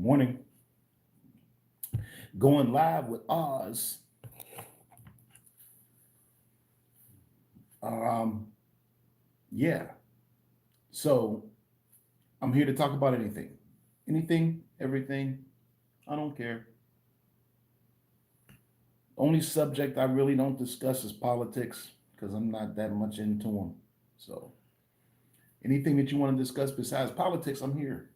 morning. Going live with Oz. Um, yeah. So I'm here to talk about anything. Anything, everything. I don't care. Only subject I really don't discuss is politics because I'm not that much into them. So anything that you want to discuss besides politics, I'm here.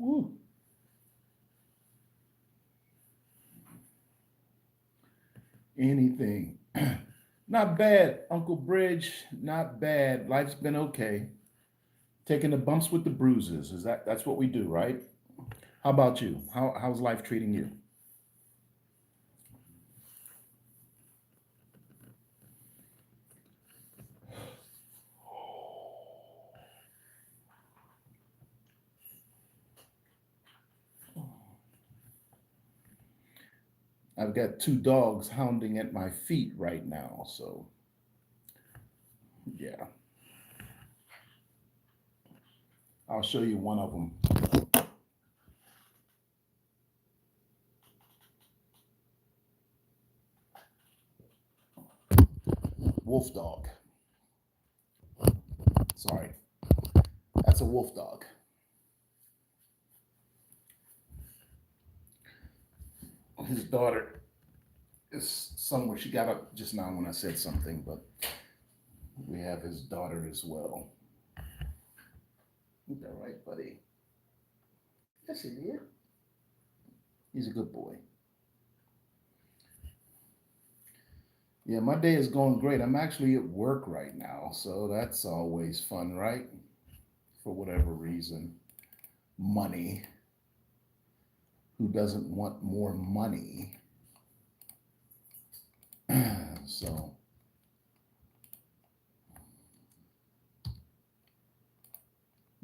Woo. Anything. Not bad, Uncle Bridge. Not bad. Life's been okay. Taking the bumps with the bruises. Is that's what we do, right? How about you? How's life treating you? I've got two dogs hounding at my feet right now, so yeah. I'll show you one of them. Wolf dog. Sorry, that's a wolf dog. His daughter is somewhere. She got up just now when I said something, but we have his daughter as well. Is that right, buddy? Yes, he did. He's a good boy. Yeah, my day is going great. I'm actually at work right now, so that's always fun, right? For whatever reason. Money. Who doesn't want more money? So,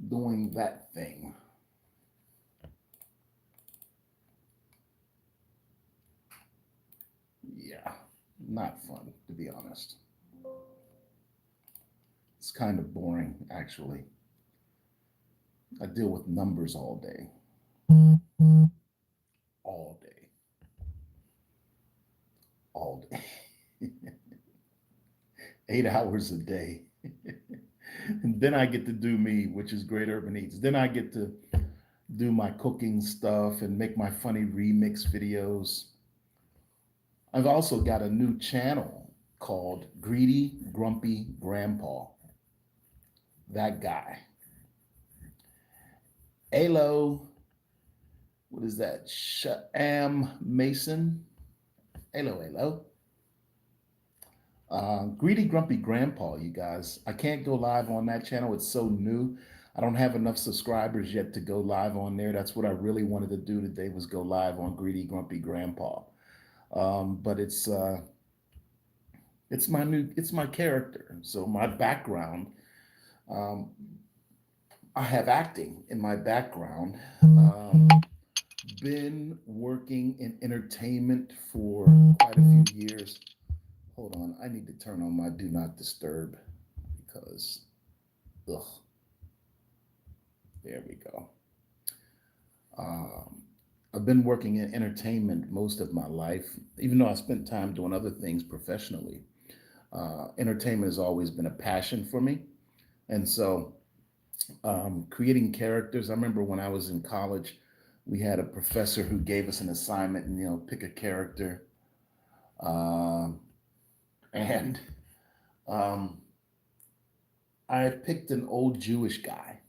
doing that thing. Yeah, not fun, to be honest. It's kind of boring, actually. I deal with numbers all day, all day, all day. 8 hours a day. And then I get to do me, which is Great Urban Eats. Then I get to do my cooking stuff and make my funny remix videos. I've also got a new channel called Greedy Grumpy Grandpa. That guy. Alo, what is that? Sham Mason. Alo, alo. Greedy Grumpy Grandpa, you guys. I can't go live on that channel. It's so new. I don't have enough subscribers yet to go live on there. That's what I really wanted to do today was go live on Greedy Grumpy Grandpa. But it's my character. So my background, um, I have acting in my background. Been working in entertainment for quite a few years. Hold on, I need to turn on my do not disturb because, ugh, there we go. Um, I've been working in entertainment most of my life, even though I spent time doing other things professionally. Entertainment has always been a passion for me. And so, creating characters, I remember when I was in college, we had a professor who gave us an assignment and, pick a character. Um, and um, I picked an old Jewish guy.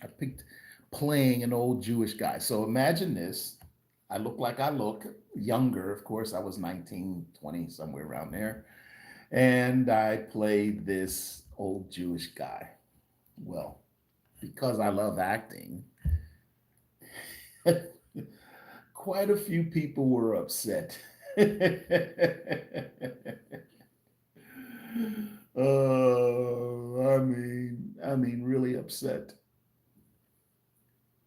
I picked playing an old Jewish guy. So imagine this. I look like I look, younger, of course. I was 19, 20, somewhere around there. And I played this old Jewish guy. Well, because I love acting, quite a few people were upset. I mean, really upset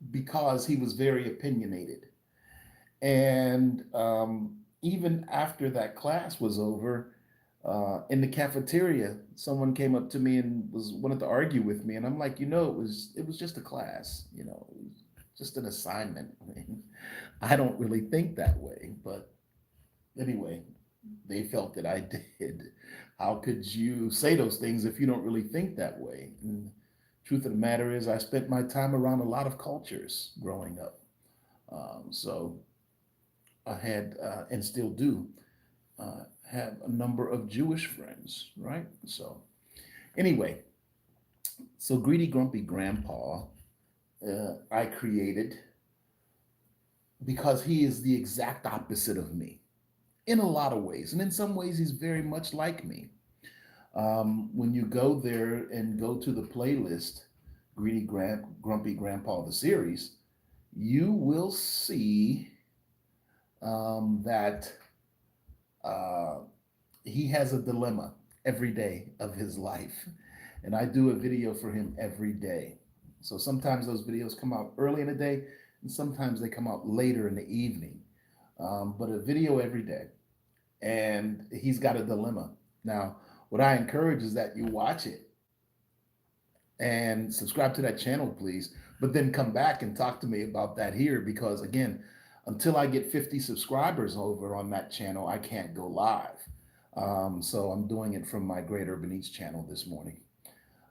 because he was very opinionated. And even after that class was over, in the cafeteria, someone came up to me and was wanted to argue with me, and I'm like, it was just a class, it was just an assignment. I mean, I don't really think that way, but anyway, they felt that I did. How could you say those things if you don't really think that way? And truth of the matter is, I spent my time around a lot of cultures growing up. So I had, and still do, have a number of Jewish friends, right? So, anyway, so Greedy Grumpy Grandpa, I created because he is the exact opposite of me in a lot of ways. And in some ways, he's very much like me. When you go there and go to the playlist, Grumpy Grandpa, the series, you will see that uh, he has a dilemma every day of his life. And I do a video for him every day. So sometimes those videos come out early in the day, and sometimes they come out later in the evening. But a video every day. And he's got a dilemma. Now, what I encourage is that you watch it and subscribe to that channel, please. But then come back and talk to me about that here because, again, until I get 50 subscribers over on that channel, I can't go live. So I'm doing it from my Great Urban Eats channel this morning.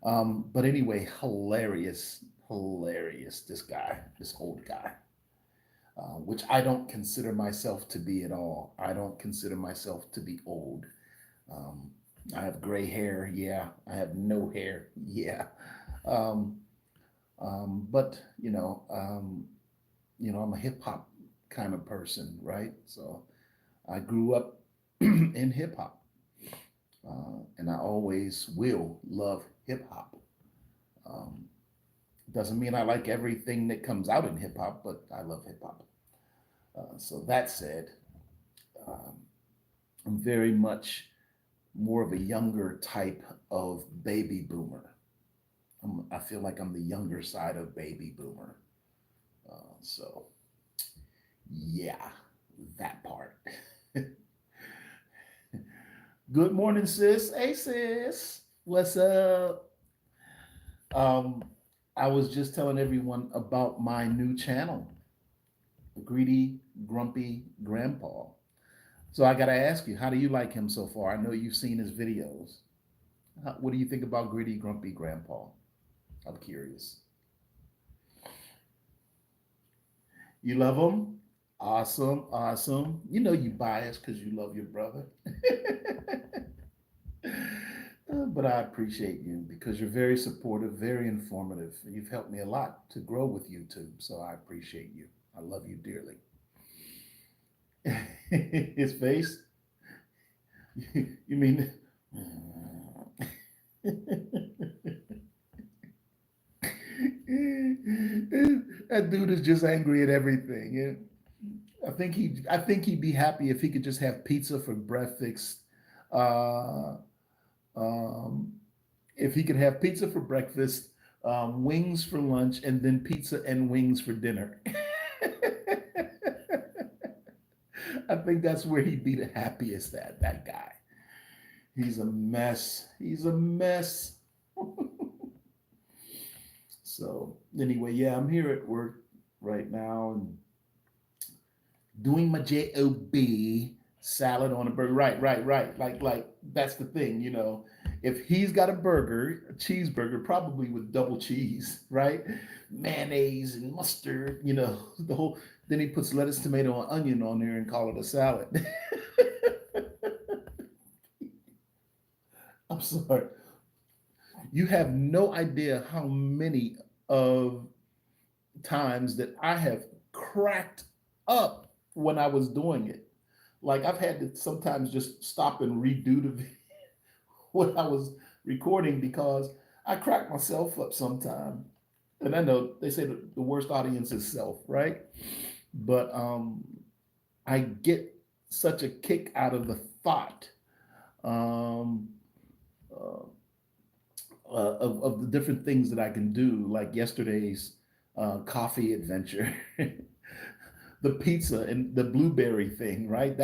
But anyway, hilarious, hilarious, this old guy, which I don't consider myself to be at all. I don't consider myself to be old. Um, I have gray hair, yeah. I have no hair, yeah. Um, but I'm a hip hop kind of person, right? So I grew up in hip hop, and I always will love hip hop. Um, doesn't mean I like everything that comes out in hip hop, but I love hip hop. So that said, um, I'm very much more of a younger type of baby boomer. I feel like I'm the younger side of baby boomer. So yeah, that part. Good morning, sis. Hey, sis. What's up? Um, I was just telling everyone about my new channel, Greedy Grumpy Grandpa. So I got to ask you, how do you like him so far? I know you've seen his videos. What do you think about Greedy Grumpy Grandpa? I'm curious. You love him? Awesome, awesome. You know you biased because you love your brother. But I appreciate you because you're very supportive, very informative. You've helped me a lot to grow with YouTube, so I appreciate you. I love you dearly. His face? You mean that dude is just angry at everything. I think he'd be happy if he could just have pizza for breakfast. Uh, um, if he could have pizza for breakfast, wings for lunch, and then pizza and wings for dinner. I think that's where he'd be the happiest at, that guy. He's a mess. He's a mess. So anyway, yeah, I'm here at work right now and doing my job, salad on a burger. Right, right, right. Like that's the thing, If he's got a burger, a cheeseburger, probably with double cheese, right? Mayonnaise and mustard, the whole. Then he puts lettuce, tomato, and onion on there and call it a salad. I'm sorry. You have no idea how many of times that I have cracked up when I was doing it. Like I've had to sometimes just stop and redo what I was recording because I crack myself up sometime. And I know they say the worst audience is self, right? But I get such a kick out of the thought um, uh, of the different things that I can do, like yesterday's coffee adventure, the pizza and the blueberry thing, right?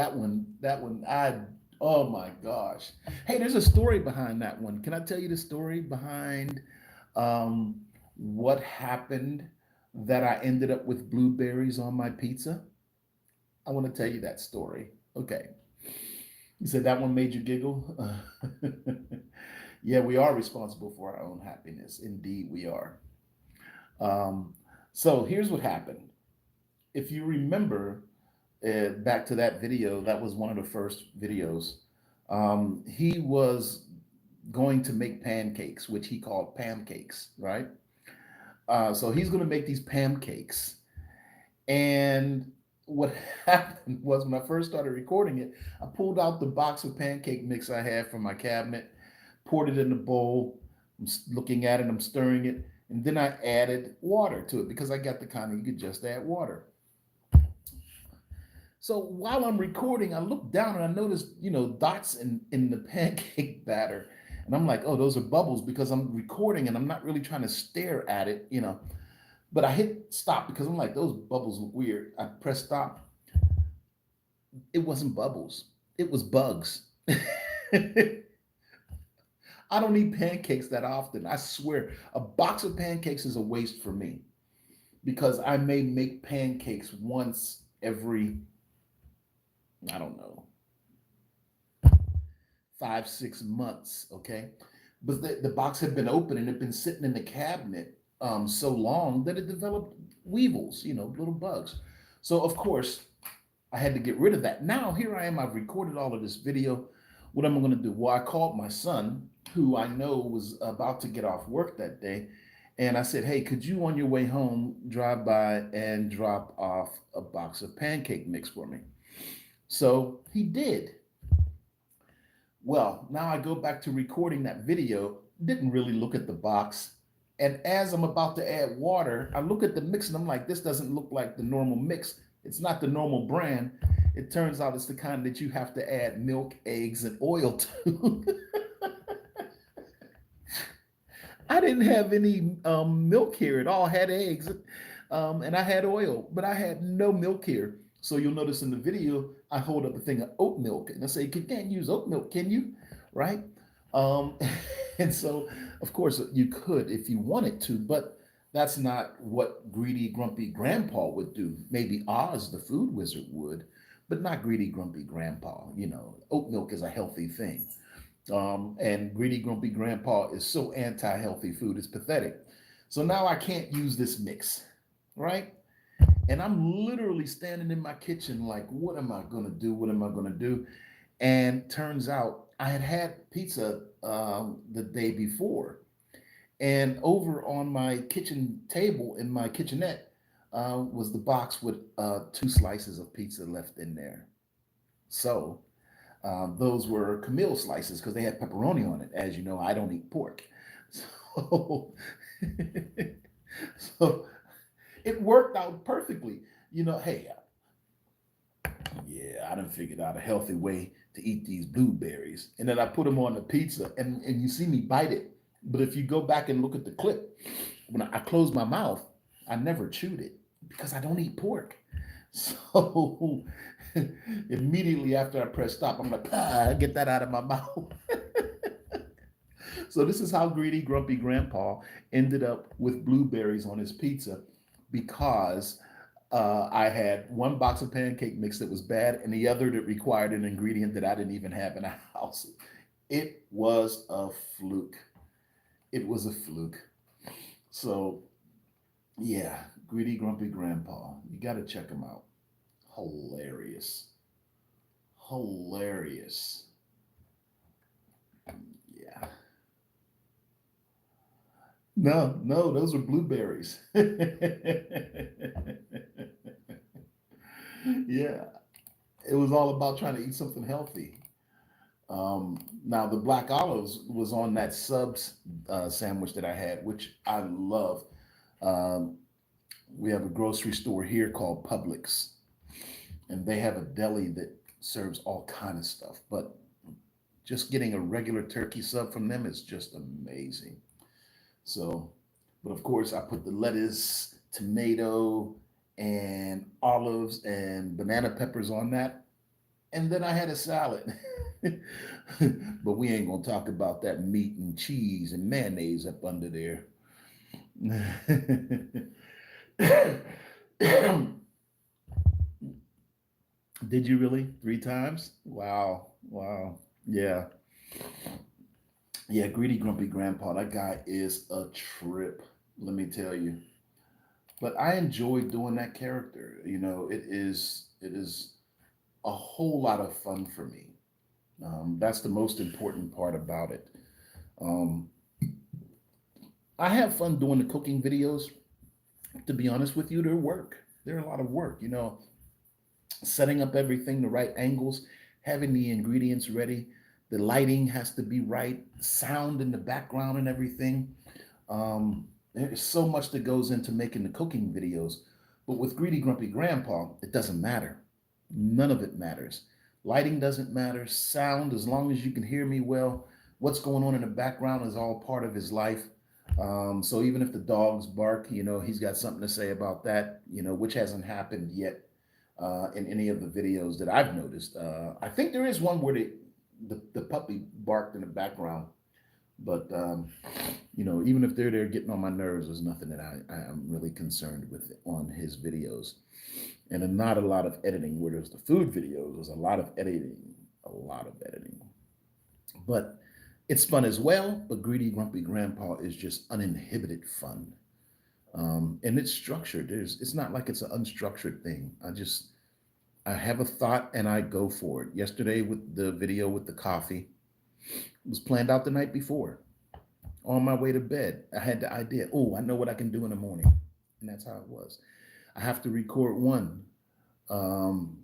Oh my gosh. Hey, there's a story behind that one. Can I tell you the story behind um, what happened that I ended up with blueberries on my pizza? I want to tell you that story. Okay. You said that one made you giggle? Yeah, we are responsible for our own happiness. Indeed, we are. Um, so here's what happened. If you remember, back to that video, that was one of the first videos. He was going to make pancakes, which he called pancakes, right? So he's going to make these pancakes. And what happened was when I first started recording it, I pulled out the box of pancake mix I had from my cabinet, poured it in the bowl. I'm looking at it, I'm stirring it, and then I added water to it because I got the kind of you could just add water. So while I'm recording, I look down and I notice, dots in the pancake batter. And I'm like, oh, those are bubbles because I'm recording and I'm not really trying to stare at it. But I hit stop because I'm like, those bubbles look weird. I press stop. It wasn't bubbles, it was bugs. I don't eat pancakes that often. I swear, a box of pancakes is a waste for me because I may make pancakes once every, I don't know, 5, 6 months. Okay. But the box had been open and it had been sitting in the cabinet so long that it developed weevils, little bugs. So, of course, I had to get rid of that. Now, here I am. I've recorded all of this video. What am I going to do? Well, I called my son, who I know was about to get off work that day. And I said, hey, could you on your way home drive by and drop off a box of pancake mix for me? So he did. Well, now I go back to recording that video, didn't really look at the box. And as I'm about to add water, I look at the mix and I'm like, this doesn't look like the normal mix. It's not the normal brand. It turns out it's the kind that you have to add milk, eggs, and oil to. I didn't have any milk here at all. I had eggs and I had oil, but I had no milk here. So you'll notice in the video, I hold up a thing of oat milk and I say, you can't use oat milk, can you? Right? Um, and so, of course, you could if you wanted to, but that's not what greedy, grumpy grandpa would do. Maybe Oz, the food wizard, would, but not greedy, grumpy grandpa. Oat milk is a healthy thing. And greedy, grumpy grandpa is so anti healthy food, it's pathetic. So now I can't use this mix, right? And I'm literally standing in my kitchen, like, what am I going to do? What am I going to do? And turns out I had had pizza the day before. And over on my kitchen table in my kitchenette was the box with 2 slices of pizza left in there. So those were Camille slices because they had pepperoni on it. As you know, I don't eat pork. So, so it worked out perfectly. Hey, yeah, I done figured out a healthy way to eat these blueberries. And then I put them on the pizza and you see me bite it. But if you go back and look at the clip, when I closed my mouth, I never chewed it because I don't eat pork. So immediately after I press stop, I'm like, get that out of my mouth. So this is how greedy, grumpy grandpa ended up with blueberries on his pizza because I had one box of pancake mix that was bad and the other that required an ingredient that I didn't even have in the house. It was a fluke. It was a fluke. So, yeah, greedy, grumpy grandpa. You got to check him out. Hilarious. Hilarious. Yeah. No, no, those are blueberries. Yeah, it was all about trying to eat something healthy. Now the black olives was on that subs sandwich that I had, which I love. Um, we have a grocery store here called Publix, and they have a deli that serves all kind of stuff. But just getting a regular turkey sub from them is just amazing. So, but of course, I put the lettuce, tomato, and olives and banana peppers on that, and then I had a salad. But we ain't gonna talk about that meat and cheese and mayonnaise up under there. Did you really? 3 times? Wow. Wow. Yeah. Yeah, greedy grumpy grandpa. That guy is a trip, let me tell you. But I enjoy doing that character. It is a whole lot of fun for me. That's the most important part about it. Um, I have fun doing the cooking videos. To be honest with you, they're work. They're a lot of work. Setting up everything, the right angles, having the ingredients ready. The lighting has to be right, sound in the background and everything. There's so much that goes into making the cooking videos. But with Greedy Grumpy Grandpa, it doesn't matter. None of it matters. Lighting doesn't matter. Sound, as long as you can hear me well, what's going on in the background is all part of his life. So even if the dogs bark, he's got something to say about that, which hasn't happened yet in any of the videos that I've noticed. I think there is one where the puppy barked in the background, but even if they're there getting on my nerves, there's nothing that I am really concerned with on his videos. And not a lot of editing. Where there's the food videos, there's a lot of editing. But it's fun as well. But Greedy Grumpy Grandpa is just uninhibited fun. And it's structured. It's not like it's an unstructured thing. I have a thought and I go for it. Yesterday with the video with the coffee, it was planned out the night before. On my way to bed, I had the idea. Oh, I know what I can do in the morning, and that's how it was. I have to record one um,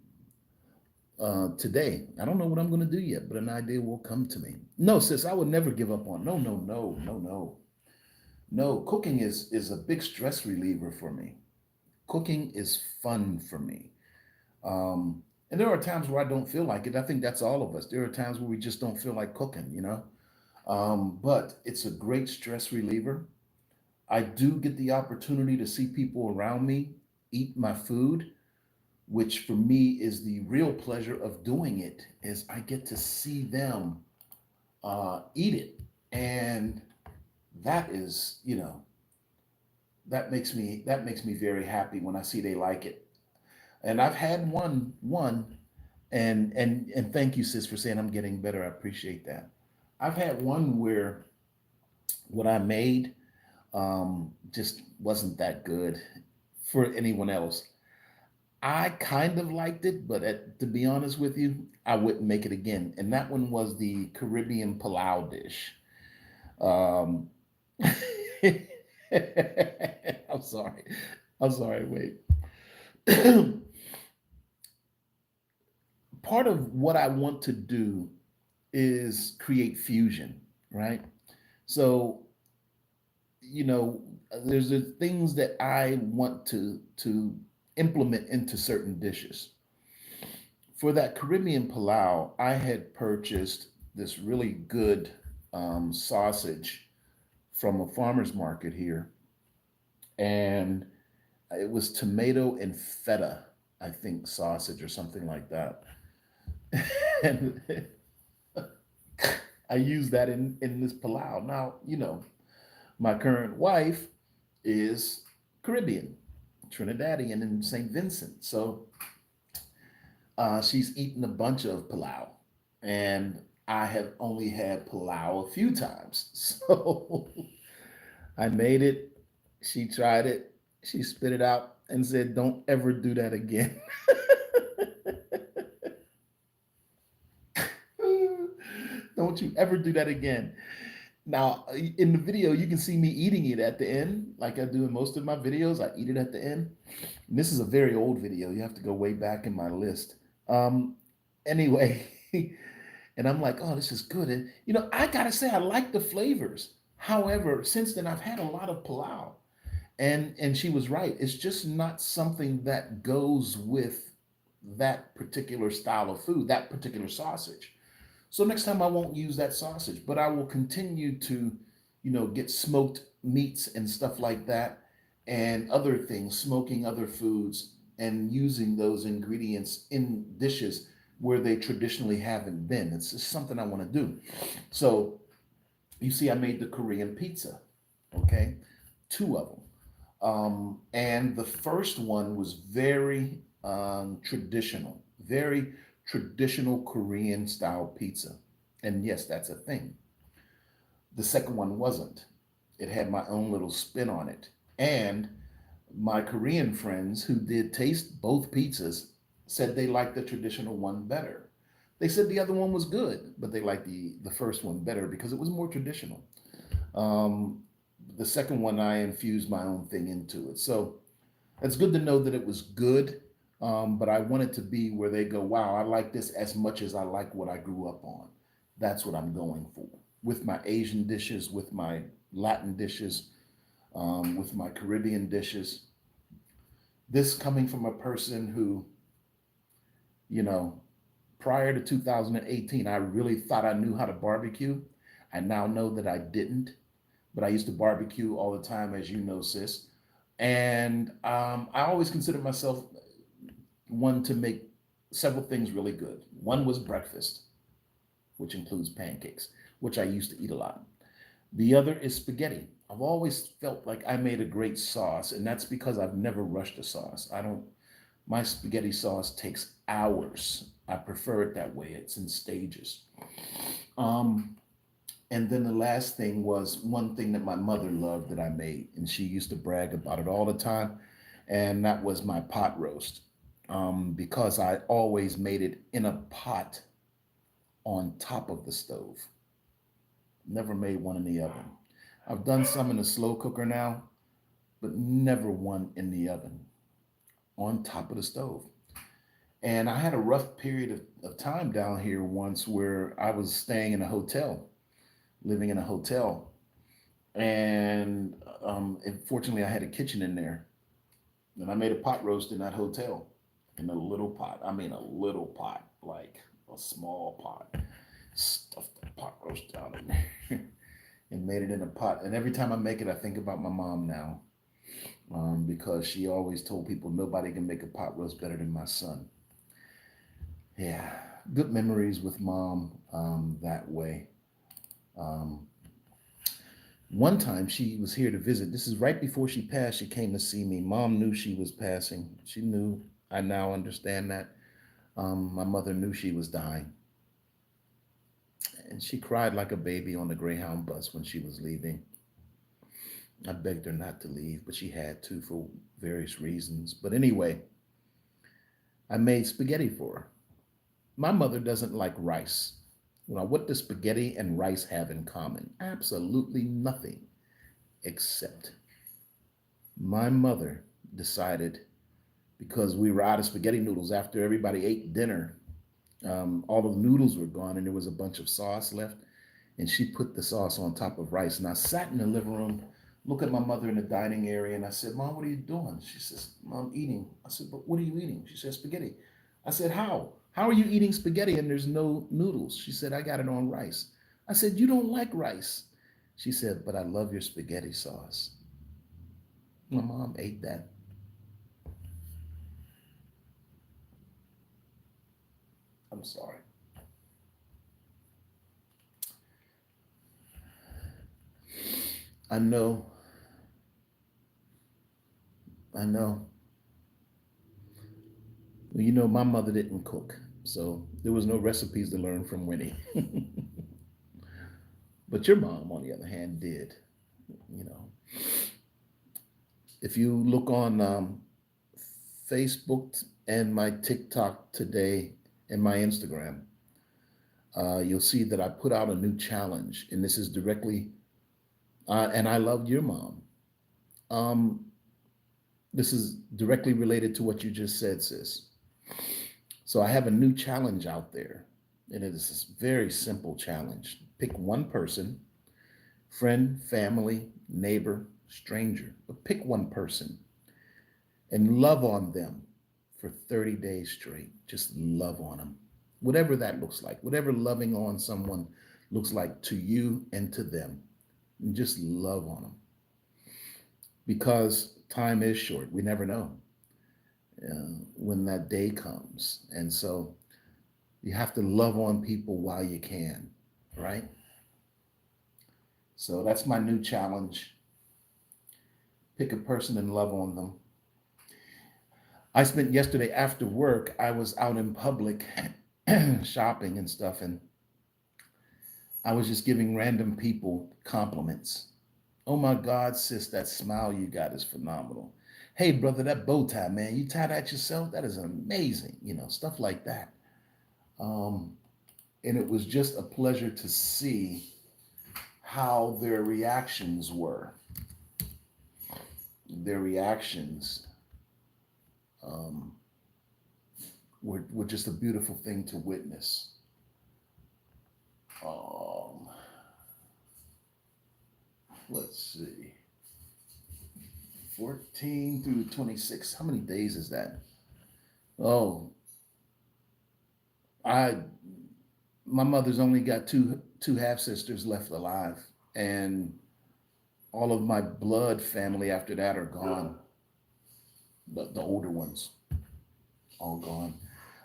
today. I don't know what I'm going to do yet, but an idea will come to me. No, sis, I would never give up on. No, no, no, no, no, no. Cooking is a big stress reliever for me. Cooking is fun for me. And there are times where I don't feel like it. I think that's all of us. There are times where we just don't feel like cooking. But it's a great stress reliever. I do get the opportunity to see people around me eat my food, which for me is the real pleasure of doing it. Is I get to see them eat it, and that is, that makes me very happy when I see they like it. And I've had one, and thank you, sis, for saying I'm getting better. I appreciate that. I've had one where what I made just wasn't that good for anyone else. I kind of liked it, but to be honest with you, I wouldn't make it again. And that one was the Caribbean Palau dish. Um, I'm sorry. I'm sorry. Wait. Part of what I want to do is create fusion, right? So, there's the things that I want to implement into certain dishes. For that Caribbean Palau, I had purchased this really good sausage from a farmer's market here, and it was tomato and feta, I think, sausage or something like that. And I use that in this palau. Now, my current wife is Caribbean, Trinidadian, and St. Vincent. So she's eaten a bunch of palau, and I have only had palau a few times. So I made it. She tried it. She spit it out and said, "Don't ever do that again." Don't you ever do that again. Now, in the video, you can see me eating it at the end, like I do in most of my videos. I eat it at the end. And this is a very old video. You have to go way back in my list. Um, anyway, and I'm like, oh, this is good. And I gotta say, I like the flavors. However, since then, I've had a lot of palau, and she was right. It's just not something that goes with that particular style of food, that particular sausage. So next time I won't use that sausage, but I will continue to, get smoked meats and stuff like that and other things, smoking other foods and using those ingredients in dishes where they traditionally haven't been. It's just something I want to do. So you see, I made the Korean pizza, okay? Two of them. And the first one was very very traditional Korean style pizza. And yes, that's a thing. The second one wasn't. It had my own little spin on it. And my Korean friends who did taste both pizzas said they liked the traditional one better. They said the other one was good, but they liked the first one better because it was more traditional. Um, the second one, I infused my own thing into it. So it's good to know that it was good, but I want it to be where they go, wow, I like this as much as I like what I grew up on. That's what I'm going for with my Asian dishes, with my Latin dishes, with my Caribbean dishes. This coming from a person who, you know, prior to 2018, I really thought I knew how to barbecue. I now know that I didn't, but I used to barbecue all the time, as you know, sis. And I always considered myself one to make several things really good. One was breakfast, which includes pancakes, which I used to eat a lot. The other is spaghetti. I've always felt like I made a great sauce, and that's because I've never rushed a sauce. I don't, my spaghetti sauce takes hours. I prefer it that way. It's in stages. Um, and then the last thing was one thing that my mother loved that I made, and she used to brag about it all the time, and that was my pot roast. Because I always made it in a pot on top of the stove. Never made one in the oven. I've done some in a slow cooker now, but never one in the oven on top of the stove. And I had a rough period of time down here once where I was staying in a hotel, living in a hotel. And fortunately, I had a kitchen in there. And I made a pot roast in that hotel in a little pot. I mean, a little pot, like a small pot. Stuffed the pot roast down in there and made it in a pot. And every time I make it, I think about my mom now, because she always told people nobody can make a pot roast better than my son. Yeah, good memories with mom that way. Um, One time she was here to visit. This is right before she passed. She came to see me. Mom knew she was passing. She knew. I now understand that. My mother knew she was dying. And she cried like a baby on the Greyhound bus when she was leaving. I begged her not to leave, but she had to for various reasons. But anyway, I made spaghetti for her. My mother doesn't like rice. Now, what does spaghetti and rice have in common? Absolutely nothing, except my mother decided, because we were out of spaghetti noodles after everybody ate dinner, all of the noodles were gone and there was a bunch of sauce left. And she put the sauce on top of rice. And I sat in the living room, look at my mother in the dining area, and I said, Mom, what are you doing? She says, Mom, eating. I said, but what are you eating? She said, spaghetti. I said, how? How are you eating spaghetti and there's no noodles? She said, I got it on rice. I said, you don't like rice. She said, but I love your spaghetti sauce. My mom ate that. I'm sorry. I know, I know. Well, my mother didn't cook, so there was no recipes to learn from Winnie. But your mom, on the other hand, did. You know, if you look on Facebook and my TikTok today and my Instagram, you'll see that I put out a new challenge, and this is directly, and I loved your mom. Um, This is directly related to what you just said, sis. So I have a new challenge out there, and it is this very simple challenge. Pick one person, friend, family, neighbor, stranger, but pick one person and love on them for 30 days straight. Just love on them. Whatever that looks like, whatever loving on someone looks like to you and to them, and just love on them because time is short. We never know when that day comes. And so you have to love on people while you can, right? So that's my new challenge. Pick a person and love on them. I spent yesterday after work, I was out in public shopping and stuff, and I was just giving random people compliments. Oh my God, sis, that smile you got is phenomenal. Hey, brother, that bow tie, man, you tie that yourself? That is amazing. Stuff like that. Um, and it was just a pleasure to see how their reactions were. Their reactions um, were just a beautiful thing to witness. Um, let's see, 14 through 26. How many days is that? Oh, I my mother's only got two half sisters left alive, and all of my blood family after that are gone. The older ones, all gone.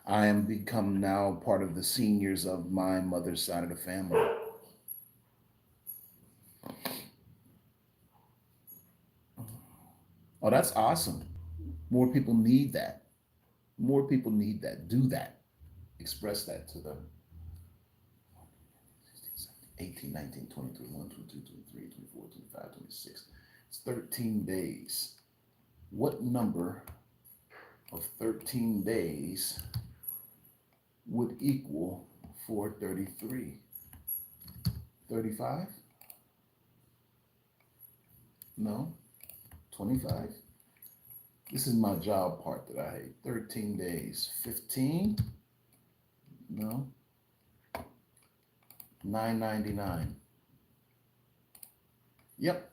I am become now part of the seniors of my mother's side of the family. Oh, that's awesome. More people need that. More people need that. Do that. Express that to them. 18, 19, 20, 21, 22, 23, 24, 25, 26. It's 13 days. What number of 13 days would equal 433? 35? No? 25? This is my job part that I hate. 13 days. 15? No? 9.99. Yep,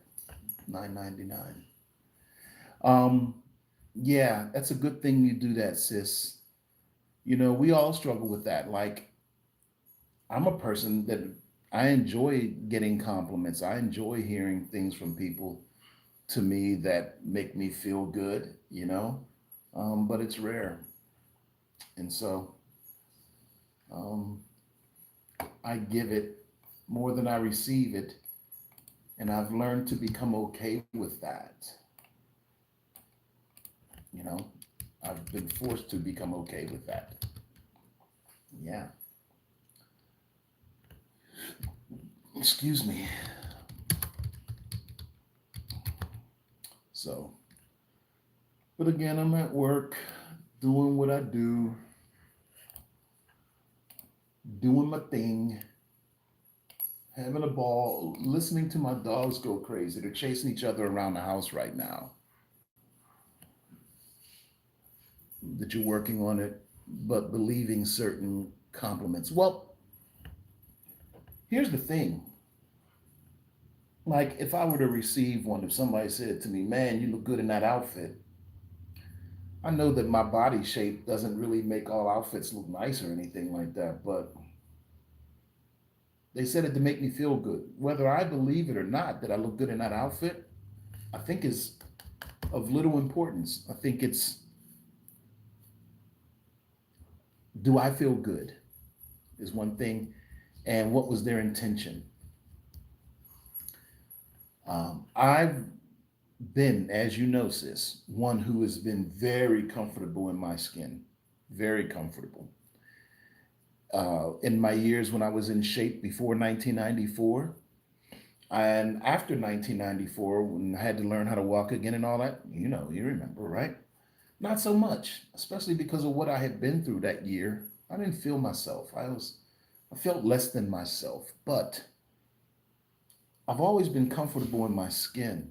9.99. Um, yeah, that's a good thing you do that, sis. We all struggle with that. Like, I'm a person that I enjoy getting compliments. I enjoy hearing things from people to me that make me feel good. But it's rare. And so um, I give it more than I receive it. And I've learned to become okay with that. You know, I've been forced to become okay with that. Yeah. Excuse me. So, but again, I'm at work doing what I do, doing my thing, having a ball, listening to my dogs go crazy. They're chasing each other around the house right now. That you're working on it, but believing certain compliments. Well, here's the thing. Like, if I were to receive one, if somebody said to me, man, you look good in that outfit, I know that my body shape doesn't really make all outfits look nice or anything like that, but they said it to make me feel good. Whether I believe it or not that I look good in that outfit, I think is of little importance. I think it's, do I feel good is one thing, and what was their intention? I've been, as you know, sis, one who has been very comfortable in my skin, very comfortable. In my years when I was in shape before 1994 and after 1994, when I had to learn how to walk again and all that, you remember, right? Not so much, especially because of what I had been through that year. I didn't feel myself. I felt less than myself, but I've always been comfortable in my skin.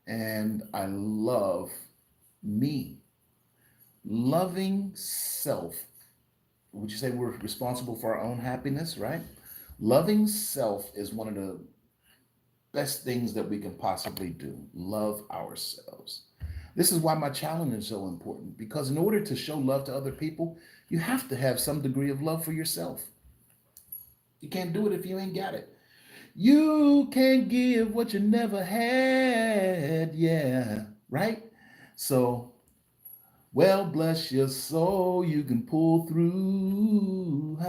and I love me. Loving self. Would you say we're responsible for our own happiness, right? Loving self is one of the best things that we can possibly do. Love ourselves. This is why my challenge is so important, because in order to show love to other people, you have to have some degree of love for yourself. You can't do it if you ain't got it. You can't give what you never had. Yeah, right? So, well, bless your soul, you can pull through.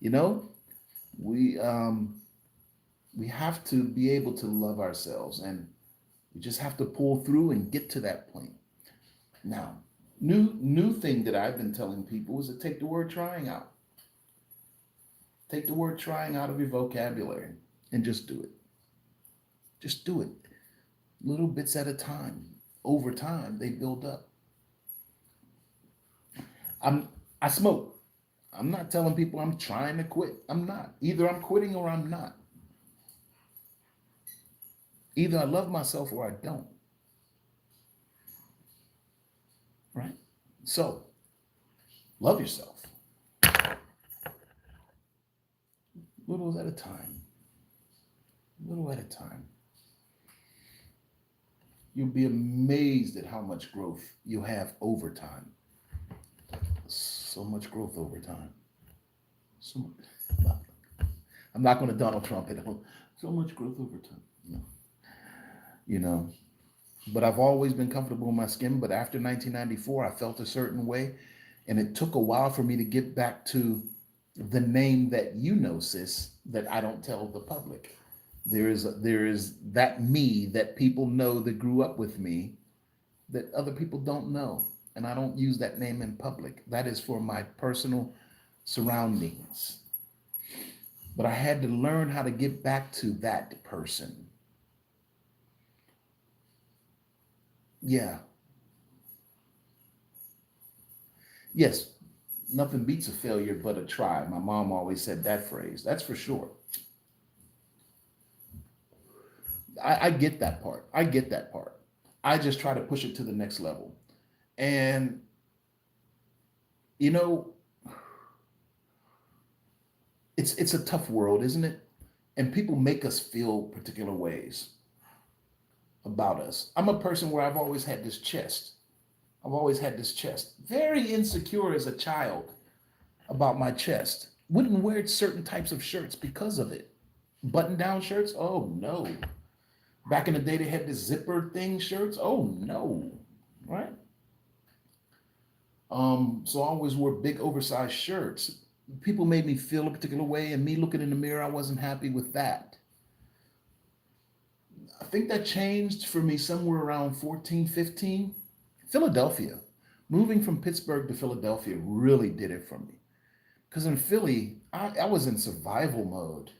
You know, we we have to be able to love ourselves, and we just have to pull through and get to that point. Now, new thing that I've been telling people is to take the word trying out. Take the word trying out of your vocabulary and just do it. Just do it. Little bits at a time. Over time, they build up. I smoke. I'm not telling people I'm trying to quit. I'm not. Either I'm quitting or I'm not. Either I love myself or I don't. Right? So, love yourself. Little at a time. Little at a time. You'll be amazed at how much growth you have over time. So much growth over time. So much. I'm not going to Donald Trump it. So much growth over time. No. You know, but I've always been comfortable in my skin. But after 1994, I felt a certain way. And it took a while for me to get back to the name that you know, sis, that I don't tell the public. There is that me that people know that grew up with me that other people don't know. And I don't use that name in public. That is for my personal surroundings. But I had to learn how to get back to that person. Yeah. Yes, nothing beats a failure but a try. My mom always said that phrase. That's for sure. I get that part. I get that part. I just try to push it to the next level. And, you know, it's a tough world, isn't it? And people make us feel particular ways about us. I'm a person where I've always had this chest. I've always had this chest. Very insecure as a child about my chest. Wouldn't wear certain types of shirts because of it. Button down shirts? Oh no. Back in the day, they had the zipper thing shirts. Oh no. Right? So I always wore big oversized shirts. People made me feel a particular way, and me looking in the mirror, I wasn't happy with that. I think that changed for me somewhere around 14, 15. Philadelphia. Moving from Pittsburgh to Philadelphia really did it for me. Because in Philly, I was in survival mode.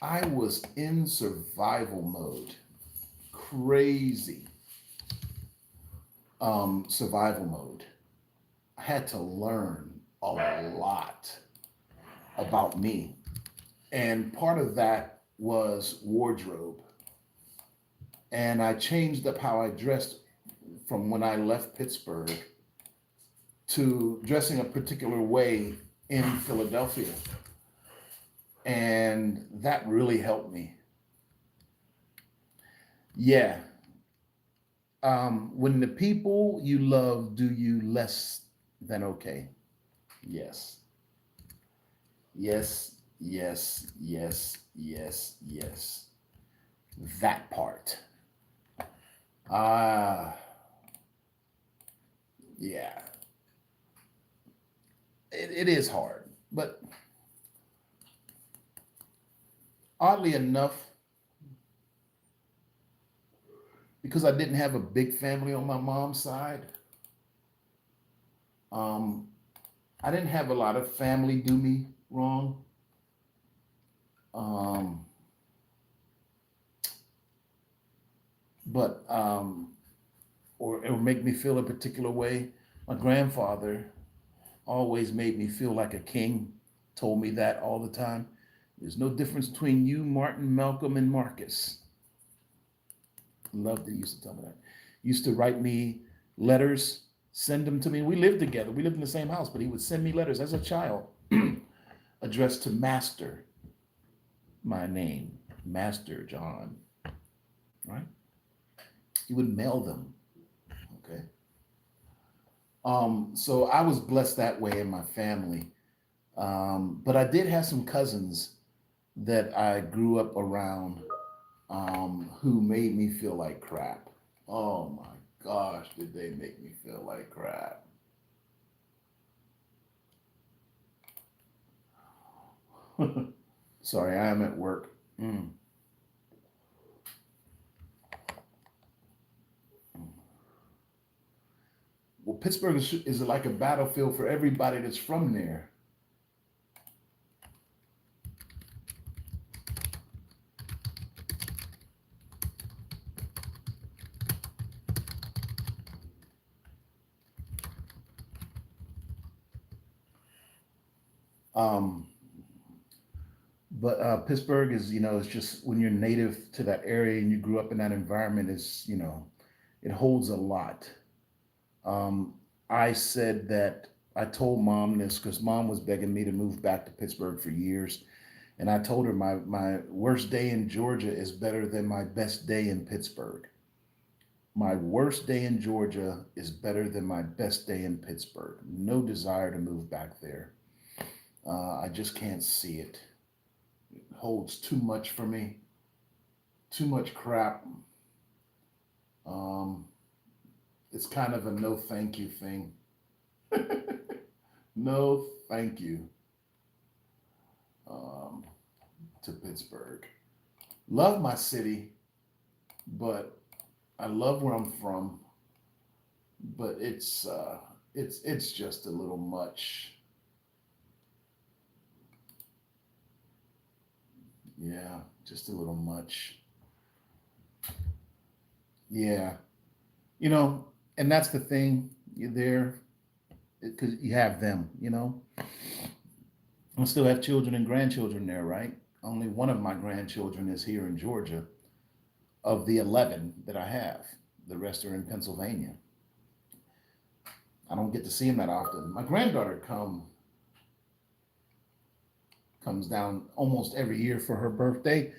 I was in survival mode. Crazy survival mode. I had to learn a lot about me. And part of that was wardrobe. And I changed up how I dressed from when I left Pittsburgh to dressing a particular way in Philadelphia. And that really helped me. Yeah. When the people you love do you less than okay. Yes. Yes. Yes. Yes. Yes. Yes. That part. Ah, yeah. It is hard. But oddly enough, because I didn't have a big family on my mom's side, um, I didn't have a lot of family do me wrong. Um, but or make me feel a particular way. My grandfather always made me feel like a king. Told me that all the time. There's no difference between you, Martin, Malcolm, and Marcus. Loved that he used to tell me that. Used to write me letters, send them to me. We lived together. We lived in the same house, but he would send me letters as a child addressed to Master, my name, Master John, right? He would mail them. Okay. So I was blessed that way in my family. But I did have some cousins that I grew up around who made me feel like crap. Oh my gosh, did they make me feel like crap? Sorry, I am at work. Mm. Well, Pittsburgh is like a battlefield for everybody that's from there. Um, but Pittsburgh is, it's just when you're native to that area and you grew up in that environment, it holds a lot. Um, I said that I told mom this because mom was begging me to move back to Pittsburgh for years. And I told her my worst day in Georgia is better than my best day in Pittsburgh. My worst day in Georgia is better than my best day in Pittsburgh. No desire to move back there. I just can't see it. It holds too much for me, too much crap. Um, it's kind of a no thank you thing. No thank you um, to Pittsburgh. Love my city, but I love where I'm from. But it's just a little much. Yeah, just a little much. Yeah, you know, and that's the thing. You're there because you have them. I still have children and grandchildren there, right? Only one of my grandchildren is here in Georgia of the 11 that I have. The rest are in Pennsylvania. I don't get to see them that often. My granddaughter comes down almost every year for her birthday,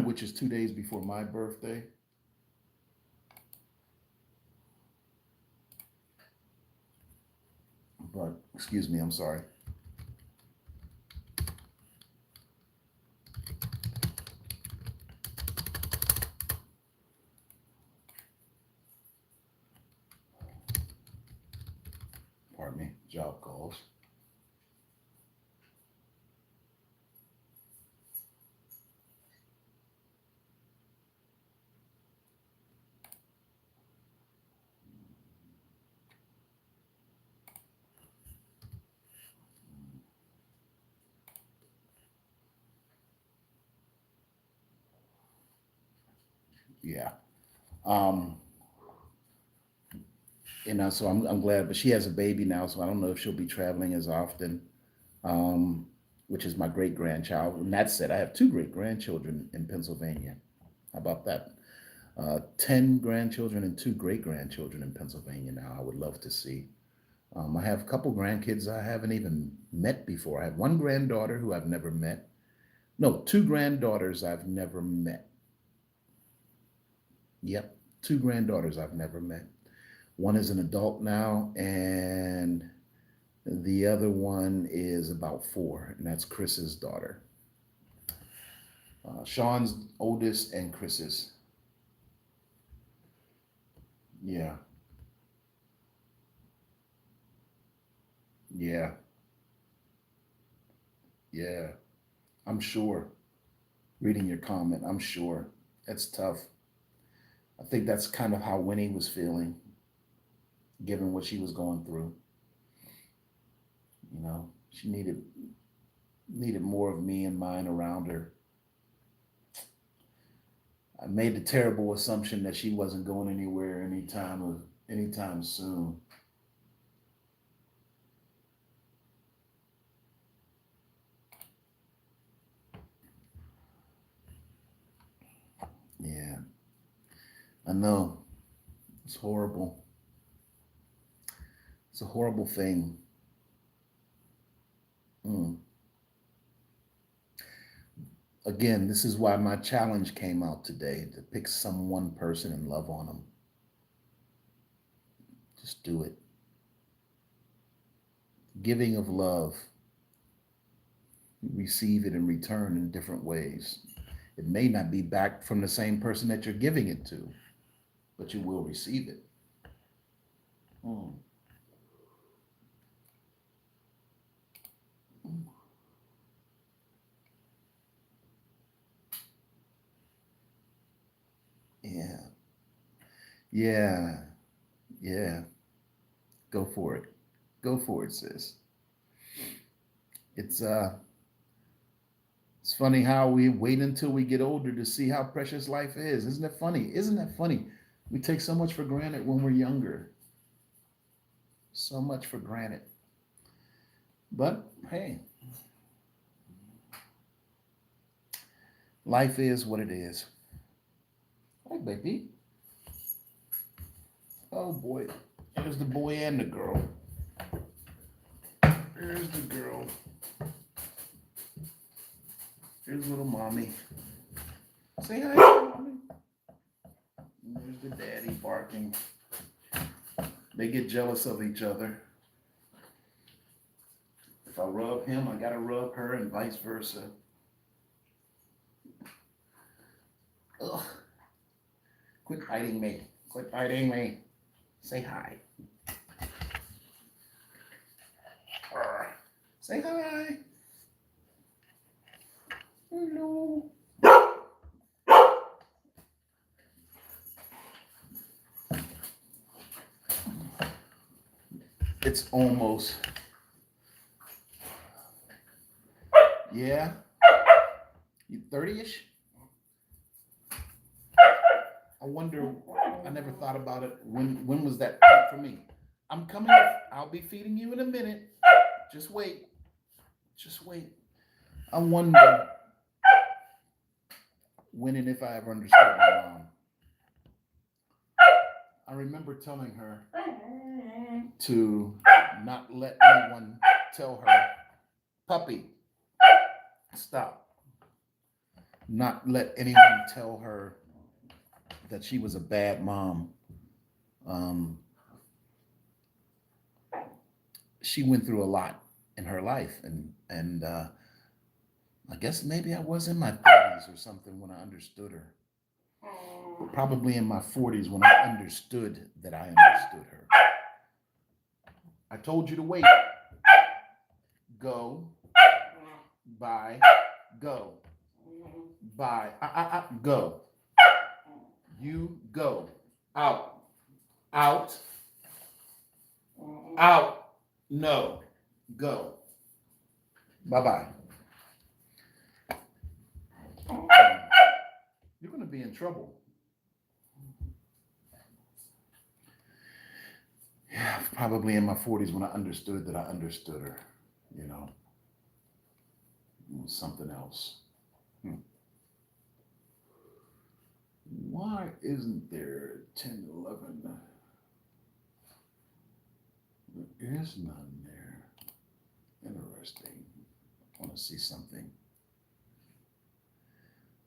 which is 2 days before my birthday. But excuse me, I'm sorry. Pardon me. Job calls. Yeah. Um, so I'm glad, but she has a baby now, so I don't know if she'll be traveling as often. Um, which is my great grandchild. And that said, I have two great grandchildren in Pennsylvania. How about that? 10 grandchildren and two great grandchildren in Pennsylvania now. I would love to see. I have a couple grandkids I haven't even met before. I have one granddaughter who I've never met. No, two granddaughters I've never met. Yep, two granddaughters I've never met. One is an adult now, and the other one is about four, and that's Chris's daughter. Sean's oldest and Chris's. Yeah, yeah, yeah. I'm sure. Reading your comment, I'm sure. That's tough. I think that's kind of how Winnie was feeling, given what she was going through. She needed more of me and mine around her. I made the terrible assumption that she wasn't going anywhere anytime soon. Yeah. I know. It's horrible. It's a horrible thing. Mm. Again, this is why my challenge came out today to pick some one person and love on them. Just do it. Giving of love, you receive it in return in different ways. It may not be back from the same person that you're giving it to, but you will receive it. Mm. Yeah, yeah, yeah. Go for it. Go for it, sis. It's uh, it's funny how we wait until we get older to see how precious life is. Isn't it funny? Isn't that funny? We take so much for granted when we're younger. So much for granted. But hey, life is what it is. Hey, baby. Oh boy. Here's the boy and the girl. Here's the girl. Here's little mommy. Say hi, mommy. There's the daddy barking. They get jealous of each other. If I rub him, I gotta rub her, and vice versa. Ugh. Quit biting me. Quit biting me. Say hi. Say hi. Hello. It's almost, yeah, you 30-ish? I wonder, I never thought about it. When was that point for me? I'm coming, I'll be feeding you in a minute. Just wait. Just wait. I wonder when and if I ever understood my mom. I remember telling her to not let anyone tell her, puppy, stop. Not let anyone tell her that she was a bad mom. Um, she went through a lot in her life, and I guess maybe I was in my 30s or something when I understood her. Probably in my 40s when I understood that I understood her. I told you to wait. Go. Bye. Go. Bye. Go. You go. Out. Out. Out. No. Go. Bye bye. You're going to be in trouble. Yeah, probably in my 40s when I understood that I understood her. You know, it was something else. Hmm. Why isn't there 10, 11? There is none there. Interesting. I want to see something.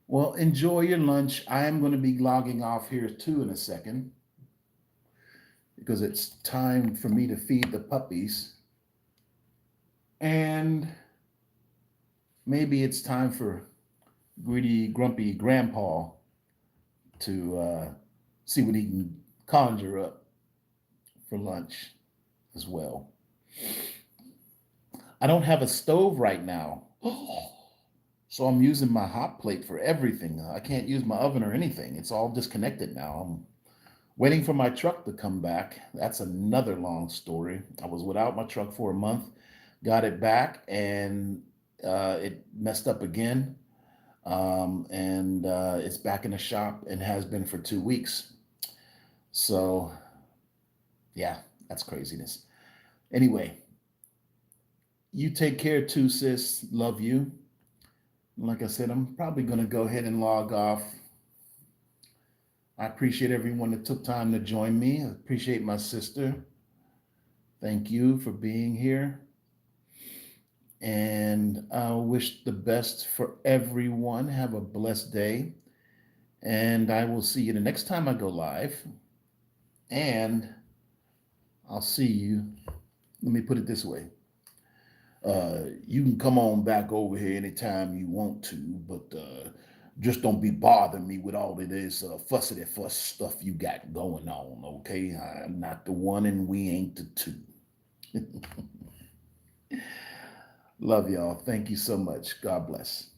Well, enjoy your lunch. I am going to be logging off here too in a second because it's time for me to feed the puppies. And maybe it's time for greedy, grumpy grandpa to see what he can conjure up for lunch as well. I don't have a stove right now. So I'm using my hot plate for everything. I can't use my oven or anything. It's all disconnected now. I'm waiting for my truck to come back. That's another long story. I was without my truck for a month, got it back, and it messed up again. And it's back in the shop and has been for 2 weeks. So, yeah, that's craziness. Anyway, you take care too, sis. Love you. Like I said, I'm probably going to go ahead and log off. I appreciate everyone that took time to join me. I appreciate my sister. Thank you for being here. And I wish the best for everyone. Have a blessed day. And I will see you the next time I go live. And I'll see you. Let me put it this way. You can come on back over here anytime you want to, but just don't be bothering me with all of this fussy fuss stuff you got going on, okay? I'm not the one and we ain't the two. Love y'all. Thank you so much. God bless.